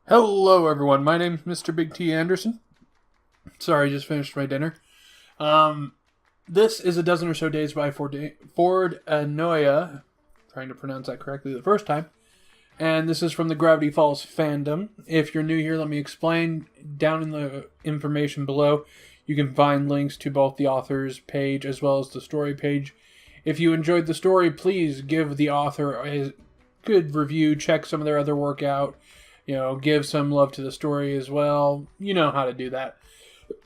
Hello, everyone. My name's Mr. Big T. Anderson. Sorry, I just finished my dinner. This is A Dozen or So Days by Fordanoia. Trying to pronounce that correctly the first time. And this is from the Gravity Falls fandom. If you're new here, let me explain. Down in the information below, you can find links to both the author's page as well as the story page. If you enjoyed the story, please give the author a good review. Check some of their other work out. Give some love to the story as well. You know how to do that.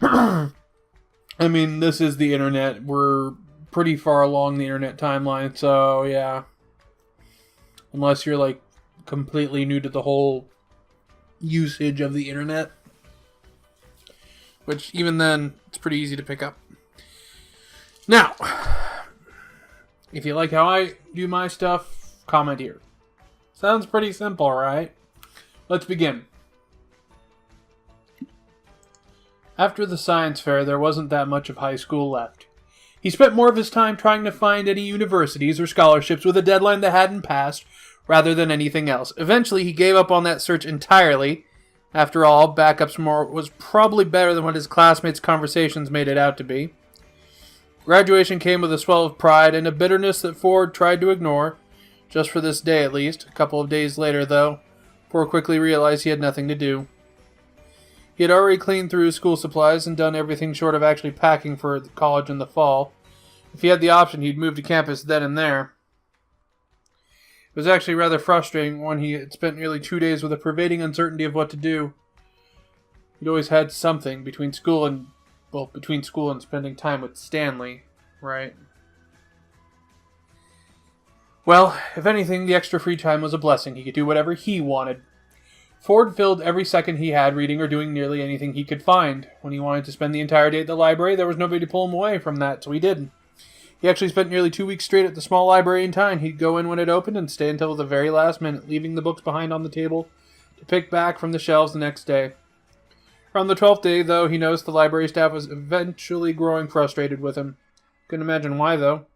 I mean, this is the internet. We're pretty far along the internet timeline, so yeah. Unless you're like completely new to the whole usage of the internet. Which, even then, it's pretty easy to pick up. Now, if you like how I do my stuff, comment here. Sounds pretty simple, right? Let's begin. After the science fair, there wasn't that much of high school left. He spent more of his time trying to find any universities or scholarships with a deadline that hadn't passed, rather than anything else. Eventually, he gave up on that search entirely. After all, backups was probably better than what his classmates' conversations made it out to be. Graduation came with a swell of pride and a bitterness that Ford tried to ignore, just for this day at least. A couple of days later, though, Ford quickly realized he had nothing to do. He had already cleaned through his school supplies and done everything short of actually packing for college in the fall. If he had the option, he'd move to campus then and there. It was actually rather frustrating when he had spent nearly 2 days with a pervading uncertainty of what to do. He'd always had something between school and spending time with Stanley, right? Well, if anything, the extra free time was a blessing. He could do whatever he wanted. Ford filled every second he had reading or doing nearly anything he could find. When he wanted to spend the entire day at the library, there was nobody to pull him away from that, so he did. He actually spent nearly 2 weeks straight at the small library in town. He'd go in when it opened and stay until the very last minute, leaving the books behind on the table to pick back from the shelves the next day. Around the 12th day, though, he noticed the library staff was eventually growing frustrated with him. Couldn't imagine why, though.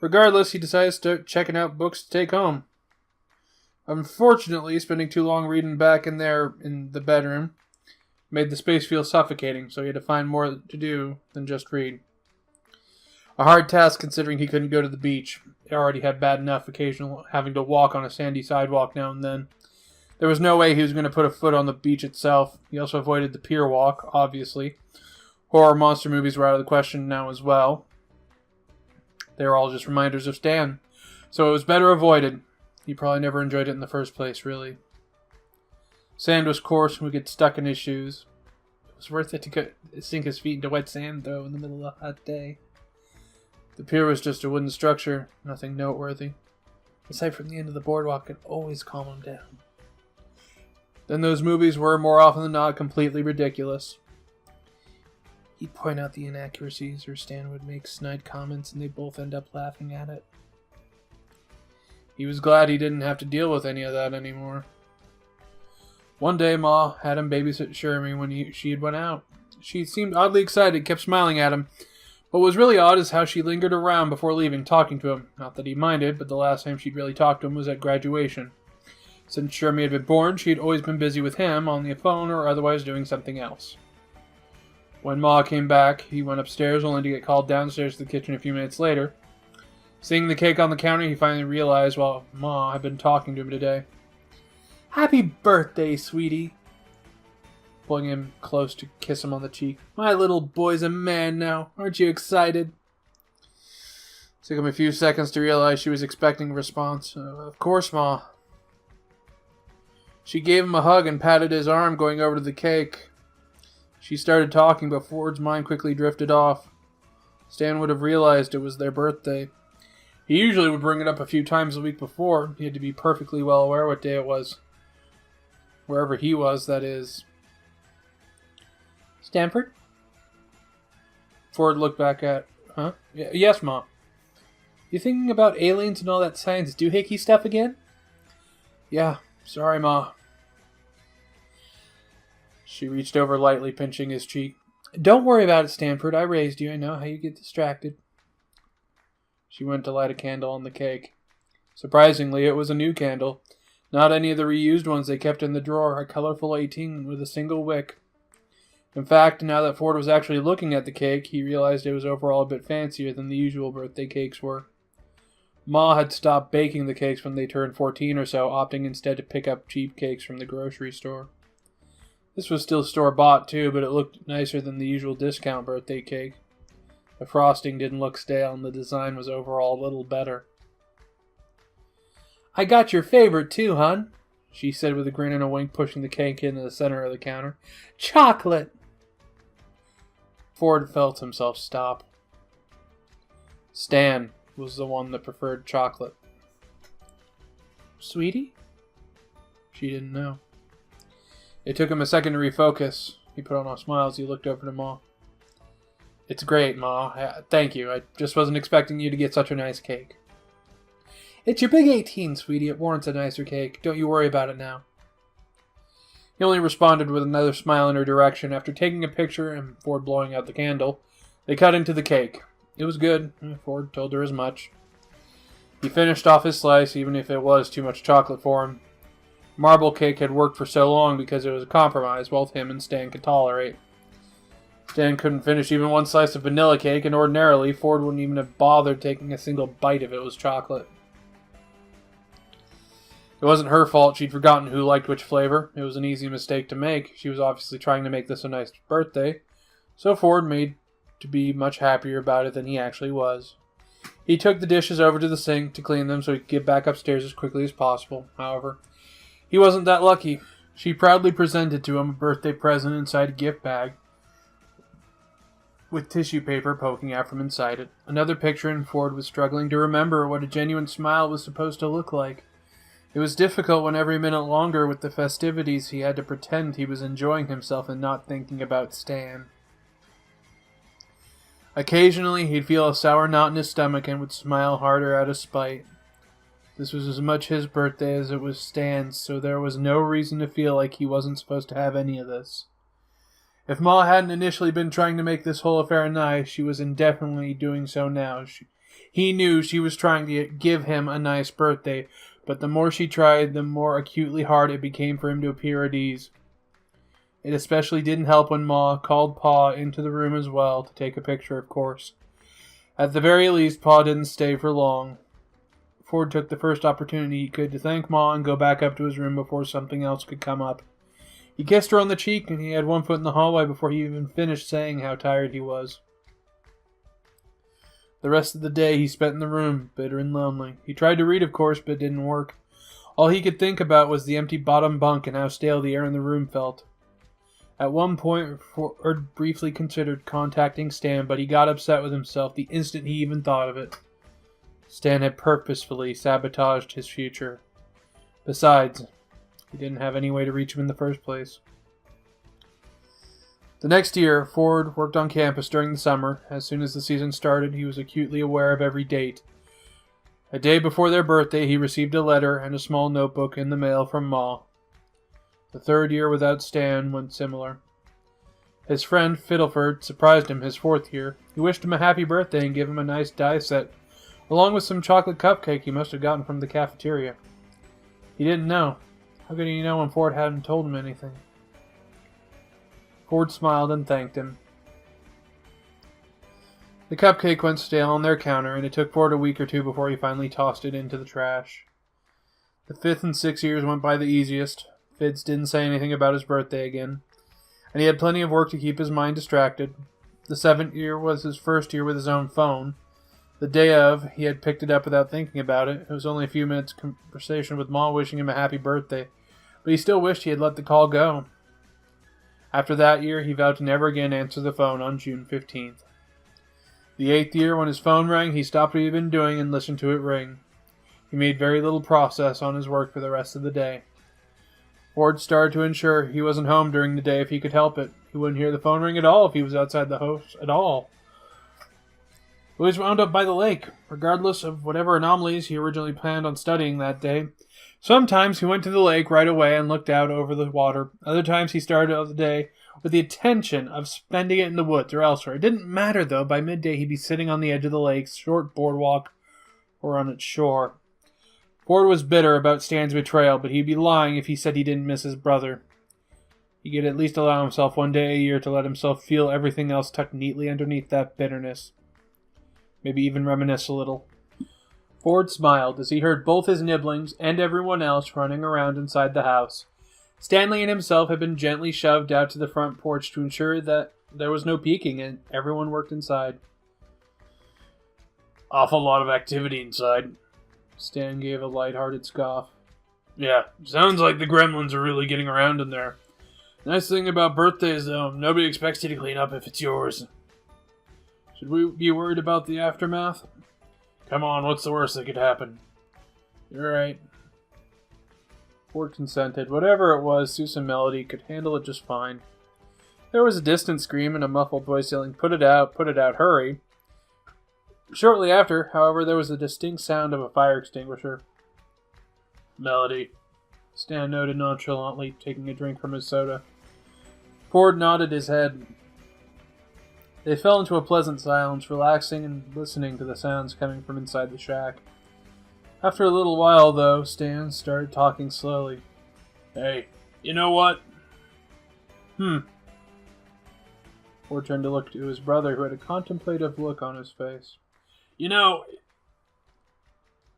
Regardless, he decided to start checking out books to take home. Unfortunately, spending too long reading back in the bedroom made the space feel suffocating, so he had to find more to do than just read. A hard task considering he couldn't go to the beach. He already had bad enough occasional having to walk on a sandy sidewalk now and then. There was no way he was going to put a foot on the beach itself. He also avoided the pier walk, obviously. Horror monster movies were out of the question now as well. They were all just reminders of Stan, so it was better avoided. He probably never enjoyed it in the first place, really. Sand was coarse and would get stuck in his shoes. It was worth it to sink his feet into wet sand, though, in the middle of a hot day. The pier was just a wooden structure, nothing noteworthy. The sight from the end of the boardwalk could always calm him down. Then those movies were, more often than not, completely ridiculous. He'd point out the inaccuracies, or Stan would make snide comments, and they'd both end up laughing at it. He was glad he didn't have to deal with any of that anymore. One day, Ma had him babysit Shermie when she had went out. She seemed oddly excited, kept smiling at him. What was really odd is how she lingered around before leaving, talking to him. Not that he minded, but the last time she'd really talked to him was at graduation. Since Shermie had been born, she had always been busy with him, on the phone or otherwise doing something else. When Ma came back, he went upstairs, only to get called downstairs to the kitchen a few minutes later. Seeing the cake on the counter, he finally realized, well, Ma had been talking to him today. "Happy birthday, sweetie," pulling him close to kiss him on the cheek. "My little boy's a man now. Aren't you excited?" It took him a few seconds to realize she was expecting a response. "Of course, Ma." She gave him a hug and patted his arm, going over to the cake. She started talking, but Ford's mind quickly drifted off. Stan would have realized it was their birthday. He usually would bring it up a few times a week before. He had to be perfectly well aware what day it was. Wherever he was, that is. "Stanford?" Ford looked back at, "Huh? Yes, Ma." "You thinking about aliens and all that science doohickey stuff again?" "Yeah, sorry, Ma." She reached over lightly, pinching his cheek. "Don't worry about it, Stanford. I raised you. I know how you get distracted." She went to light a candle on the cake. Surprisingly, it was a new candle. Not any of the reused ones they kept in the drawer, a colorful 18 with a single wick. In fact, now that Ford was actually looking at the cake, he realized it was overall a bit fancier than the usual birthday cakes were. Ma had stopped baking the cakes when they turned 14 or so, opting instead to pick up cheap cakes from the grocery store. This was still store-bought too, but it looked nicer than the usual discount birthday cake. The frosting didn't look stale and the design was overall a little better. "I got your favorite too, hon," she said with a grin and a wink, pushing the cake into the center of the counter. "Chocolate!" Ford felt himself stop. Stan was the one that preferred chocolate. "Sweetie?" She didn't know. It took him a second to refocus. He put on a smile as he looked over to Ma. "It's great, Ma. Thank you. I just wasn't expecting you to get such a nice cake." "It's your big 18, sweetie. It warrants a nicer cake. Don't you worry about it now." He only responded with another smile in her direction. After taking a picture and Ford blowing out the candle, they cut into the cake. It was good. Ford told her as much. He finished off his slice, even if it was too much chocolate for him. Marble cake had worked for so long because it was a compromise both him and Stan could tolerate. Stan couldn't finish even one slice of vanilla cake, and ordinarily Ford wouldn't even have bothered taking a single bite if it was chocolate. It wasn't her fault. She'd forgotten who liked which flavor. It was an easy mistake to make. She was obviously trying to make this a nice birthday, so Ford made to be much happier about it than he actually was. He took the dishes over to the sink to clean them so he could get back upstairs as quickly as possible. However, he wasn't that lucky. She proudly presented to him a birthday present inside a gift bag, with tissue paper poking out from inside it. Another picture, and Ford was struggling to remember what a genuine smile was supposed to look like. It was difficult when every minute longer with the festivities he had to pretend he was enjoying himself and not thinking about Stan. Occasionally he'd feel a sour knot in his stomach and would smile harder out of spite. This was as much his birthday as it was Stan's, so there was no reason to feel like he wasn't supposed to have any of this. If Ma hadn't initially been trying to make this whole affair nice, she was indefinitely doing so now. He knew she was trying to give him a nice birthday, but the more she tried, the more acutely hard it became for him to appear at ease. It especially didn't help when Ma called Pa into the room as well, to take a picture, of course. At the very least, Pa didn't stay for long. Ford took the first opportunity he could to thank Ma and go back up to his room before something else could come up. He kissed her on the cheek, and he had one foot in the hallway before he even finished saying how tired he was. The rest of the day he spent in the room, bitter and lonely. He tried to read, of course, but it didn't work. All he could think about was the empty bottom bunk and how stale the air in the room felt. At one point, Ford briefly considered contacting Stan, but he got upset with himself the instant he even thought of it. Stan had purposefully sabotaged his future. Besides, he didn't have any way to reach him in the first place. The next year, Ford worked on campus during the summer. As soon as the season started, he was acutely aware of every date. A day before their birthday, he received a letter and a small notebook in the mail from Ma. The third year without Stan went similar. His friend Fiddleford surprised him his fourth year. He wished him a happy birthday and gave him a nice die set, along with some chocolate cupcake he must have gotten from the cafeteria. He didn't know. How could he know when Ford hadn't told him anything? Ford smiled and thanked him. The cupcake went stale on their counter, and it took Ford a week or two before he finally tossed it into the trash. The 5th and 6th years went by the easiest. Fitz didn't say anything about his birthday again, and he had plenty of work to keep his mind distracted. The 7th year was his first year with his own phone. The day of, he had picked it up without thinking about it. It was only a few minutes' conversation with Ma wishing him a happy birthday, but he still wished he had let the call go. After that year, he vowed to never again answer the phone on June 15th. The 8th year, when his phone rang, he stopped what he had been doing and listened to it ring. He made very little progress on his work for the rest of the day. Ford started to ensure he wasn't home during the day if he could help it. He wouldn't hear the phone ring at all if he was outside the house at all. He always wound up by the lake, regardless of whatever anomalies he originally planned on studying that day. Sometimes he went to the lake right away and looked out over the water. Other times he started out the day with the intention of spending it in the woods or elsewhere. It didn't matter, though. By midday he'd be sitting on the edge of the lake's short boardwalk or on its shore. Ford was bitter about Stan's betrayal, but he'd be lying if he said he didn't miss his brother. He could at least allow himself one day a year to let himself feel everything else tucked neatly underneath that bitterness. Maybe even reminisce a little. Ford smiled as he heard both his nibblings and everyone else running around inside the house. Stanley and himself had been gently shoved out to the front porch to ensure that there was no peeking and everyone worked inside. Awful lot of activity inside. Stan gave a light-hearted scoff. Yeah, sounds like the gremlins are really getting around in there. Nice thing about birthdays, though, nobody expects you to clean up if it's yours. Should we be worried about the aftermath? Come on, what's the worst that could happen? You're right. Ford consented. Whatever it was, Susan Melody could handle it just fine. There was a distant scream and a muffled voice yelling, put it out, hurry. Shortly after, however, there was a distinct sound of a fire extinguisher. Melody, Stan noted nonchalantly, taking a drink from his soda. Ford nodded his head. They fell into a pleasant silence, relaxing and listening to the sounds coming from inside the shack. After a little while, though, Stan started talking slowly. Hey, you know what? Ford turned to look to his brother, who had a contemplative look on his face. You know,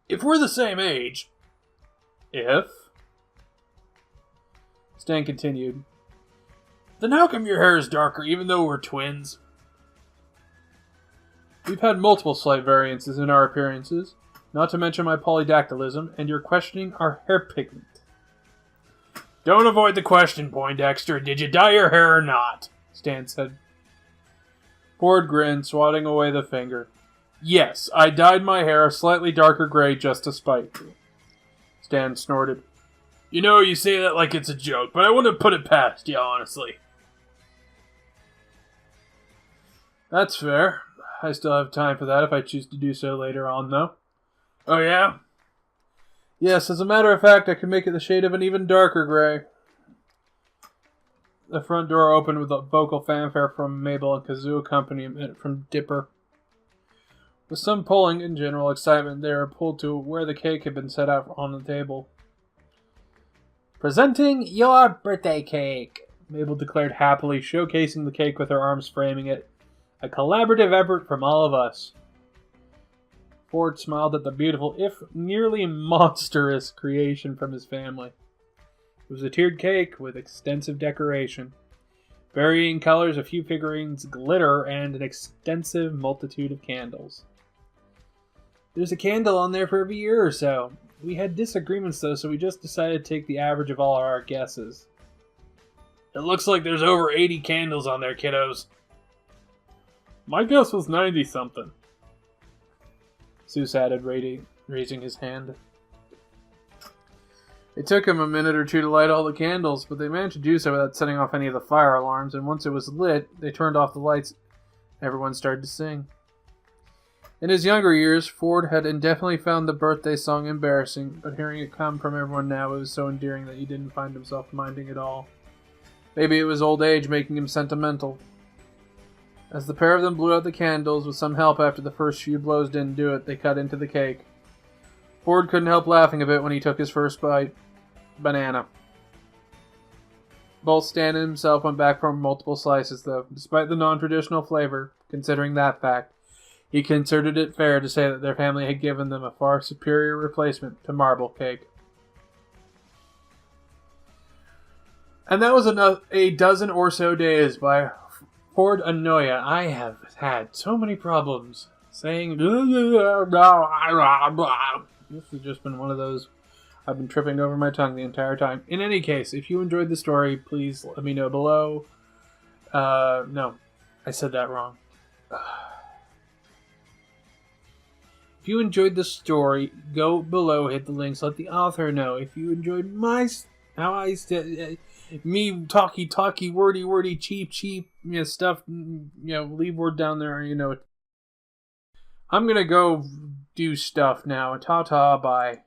if we're the same age... If? Stan continued. Then how come your hair is darker even though we're twins? We've had multiple slight variances in our appearances, not to mention my polydactylism, and you're questioning our hair pigment. Don't avoid the question, Poindexter. Did you dye your hair or not? Stan said. Ford grinned, swatting away the finger. Yes, I dyed my hair a slightly darker gray just to spite you. Stan snorted. You know, you say that like it's a joke, but I wouldn't put it past you, honestly. That's fair. I still have time for that if I choose to do so later on, though. Oh, yeah? Yes, as a matter of fact, I can make it the shade of an even darker gray. The front door opened with a vocal fanfare from Mabel and kazoo accompaniment from Dipper. With some pulling and general excitement, they were pulled to where the cake had been set out on the table. Presenting your birthday cake, Mabel declared happily, showcasing the cake with her arms framing it. A collaborative effort from all of us. Ford smiled at the beautiful, if nearly monstrous, creation from his family. It was a tiered cake with extensive decoration. Varying colors, a few figurines, glitter, and an extensive multitude of candles. There's a candle on there for every year or so. We had disagreements, though, so we just decided to take the average of all our guesses. It looks like there's over 80 candles on there, kiddos. My guess was 90-something. Seuss added, raising his hand. It took him a minute or two to light all the candles, but they managed to do so without setting off any of the fire alarms, and once it was lit, they turned off the lights and everyone started to sing. In his younger years, Ford had indefinitely found the birthday song embarrassing, but hearing it come from everyone now, it was so endearing that he didn't find himself minding at all. Maybe it was old age making him sentimental. As the pair of them blew out the candles, with some help after the first few blows didn't do it, they cut into the cake. Ford couldn't help laughing a bit when he took his first bite. Banana. Both Stan and himself went back for multiple slices, though, despite the non-traditional flavor. Considering that fact, he considered it fair to say that their family had given them a far superior replacement to marble cake. And that was a dozen or so days by Fordanoia. I have had so many problems saying this has just been one of those. I've been tripping over my tongue the entire time. In any case, if you enjoyed the story, please let me know below. No, I said that wrong. If you enjoyed the story, go below, hit the links, let the author know. If you enjoyed how I said me talky, wordy, cheap, stuff, leave word down there, I'm gonna go do stuff now. Ta-ta, bye.